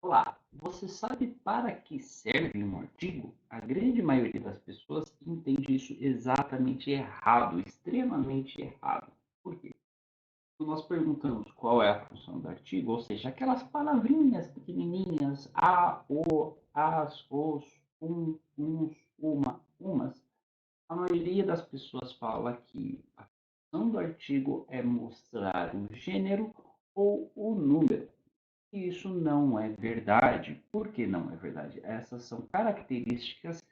Olá, você sabe para que serve um artigo? A grande maioria das pessoas entende isso exatamente errado, extremamente errado. Por quê? Quando nós perguntamos qual é a função do artigo, ou seja, aquelas palavrinhas pequenininhas, a, o, as, os, uns, uma, umas, a maioria das pessoas fala que a função do artigo é mostrar o gênero ou o número. E isso não é verdade. Por que não é verdade? Essas são características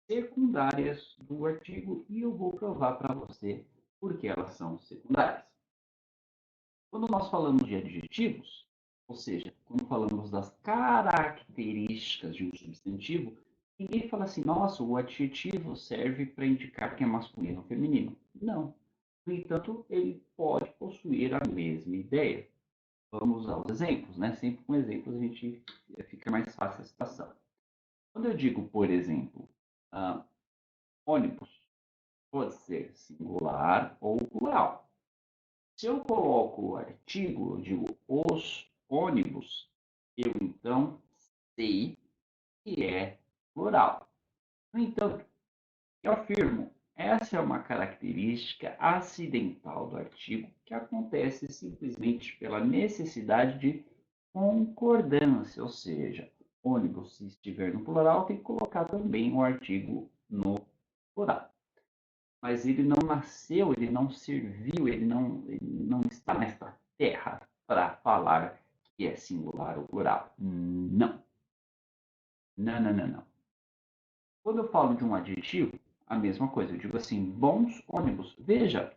secundárias do artigo e eu vou provar para você por que elas são secundárias. Quando nós falamos de adjetivos, ou seja, quando falamos das características de um substantivo, ninguém fala assim, nossa, o adjetivo serve para indicar que é masculino ou feminino. Não. No entanto, ele pode possuir a mesma ideia. Vamos usar os exemplos, né? Sempre com exemplos a gente fica mais fácil a situação. Quando eu digo, por exemplo, ah, ônibus, pode ser singular ou plural. Se eu coloco o artigo, eu digo os ônibus, eu então sei que é plural. No entanto, eu afirmo, essa é uma característica acidental do artigo que acontece simplesmente pela necessidade de concordância, ou seja, ônibus, se estiver no plural, tem que colocar também o artigo no plural. Mas ele não nasceu, ele não serviu, ele não está nesta terra para falar que é singular ou plural. Não. Não, não, não, não. Quando eu falo de um adjetivo, a mesma coisa. Eu digo assim, bons ônibus. Veja,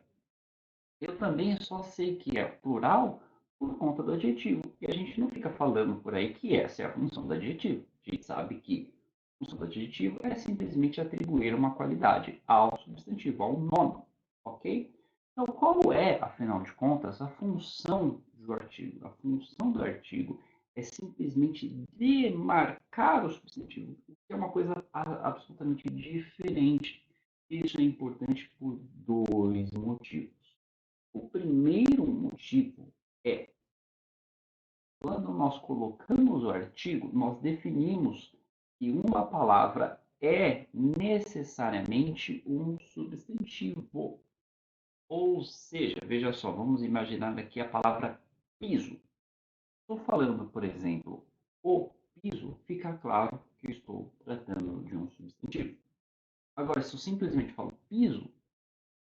eu também só sei que é plural por conta do adjetivo. E a gente não fica falando por aí que essa é a função do adjetivo. A gente sabe que a função do adjetivo é simplesmente atribuir uma qualidade ao substantivo, ao nome. Ok? Então, qual é, afinal de contas, a função do artigo? A função do artigo é simplesmente demarcar o substantivo, que é uma coisa absolutamente diferente. Isso é importante por dois motivos. O primeiro motivo é quando nós colocamos o artigo, nós definimos que uma palavra é necessariamente um substantivo. Ou seja, veja só, vamos imaginar aqui a palavra piso. Estou falando, por exemplo, o piso, fica claro que eu estou tratando de um substantivo. Agora, se eu simplesmente falo piso,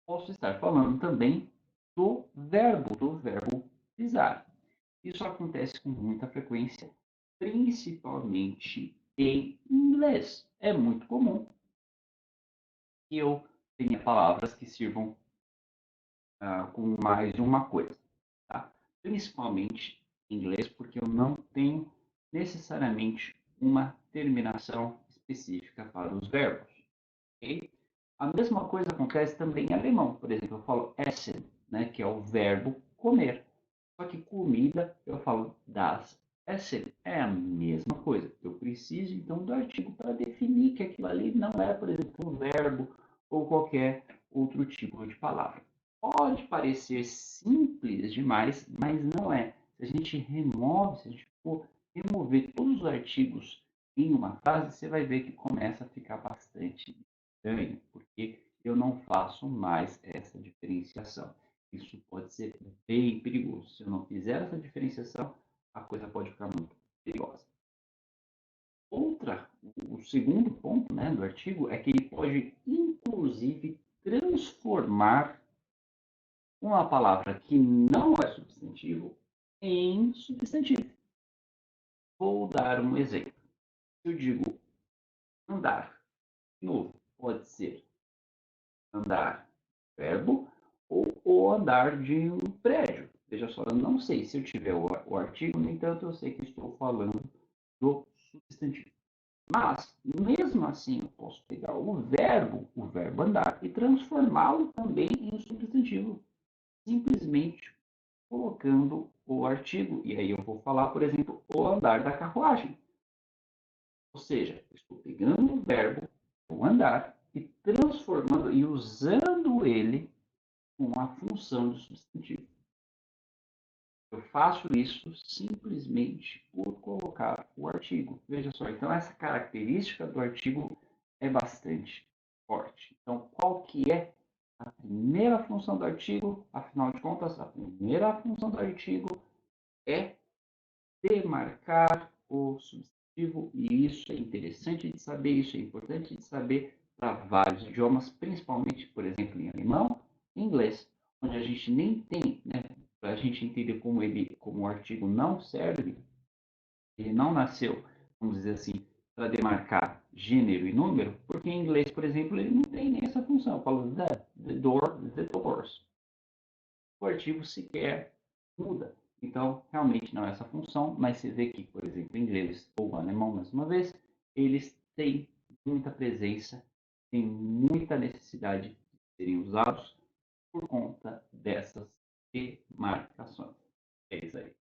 posso estar falando também do verbo pisar. Isso acontece com muita frequência, principalmente em inglês. É muito comum que eu tenha palavras que sirvam com mais de uma coisa, tá? Principalmente em inglês, porque eu não tenho necessariamente uma terminação específica para os verbos. Okay? A mesma coisa acontece também em alemão. Por exemplo, eu falo essen, né, que é o verbo comer. Só que comida, eu falo das Essen. É a mesma coisa. Eu preciso, então, do artigo para definir que aquilo ali não é, por exemplo, um verbo ou qualquer outro tipo de palavra. Pode parecer simples demais, mas não é. Se a gente remove, se a gente for remover todos os artigos em uma frase, você vai ver que começa a ficar bastante estranho, porque eu não faço mais essa diferenciação. Isso pode ser bem perigoso. Se eu não fizer essa diferenciação, a coisa pode ficar muito perigosa. O segundo ponto, né, do artigo é que ele pode, inclusive, transformar uma palavra que não é substantivo em substantivo. Vou dar um exemplo. Se eu digo andar, de novo, pode ser andar, verbo, ou o andar de um prédio. Veja só, eu não sei se eu tiver o artigo, no entanto, eu sei que estou falando do substantivo. Mas, mesmo assim, eu posso pegar o verbo andar, e transformá-lo também em um substantivo, simplesmente colocando o artigo. E aí eu vou falar, por exemplo, o andar da carruagem. Ou seja, eu estou pegando o verbo, o andar, e transformando e usando ele com a função de substantivo. Eu faço isso simplesmente por colocar o artigo. Veja só, então essa característica do artigo é bastante forte. Então, qual que é a primeira função do artigo? Afinal de contas, a primeira função do artigo é demarcar o substantivo, e isso é interessante de saber, isso é importante de saber para vários idiomas, principalmente, por exemplo, em alemão e inglês, onde a gente nem tem, né, para a gente entender como o artigo não serve, ele não nasceu, vamos dizer assim, para demarcar gênero e número, porque em inglês, por exemplo, ele não tem nem essa função. Eu falo the door, the doors. O artigo sequer muda. Então, realmente não é essa função, mas você vê que, por exemplo, em inglês ou alemão, mais uma vez, eles têm muita presença, têm muita necessidade de serem usados por conta dessas demarcações. É isso aí.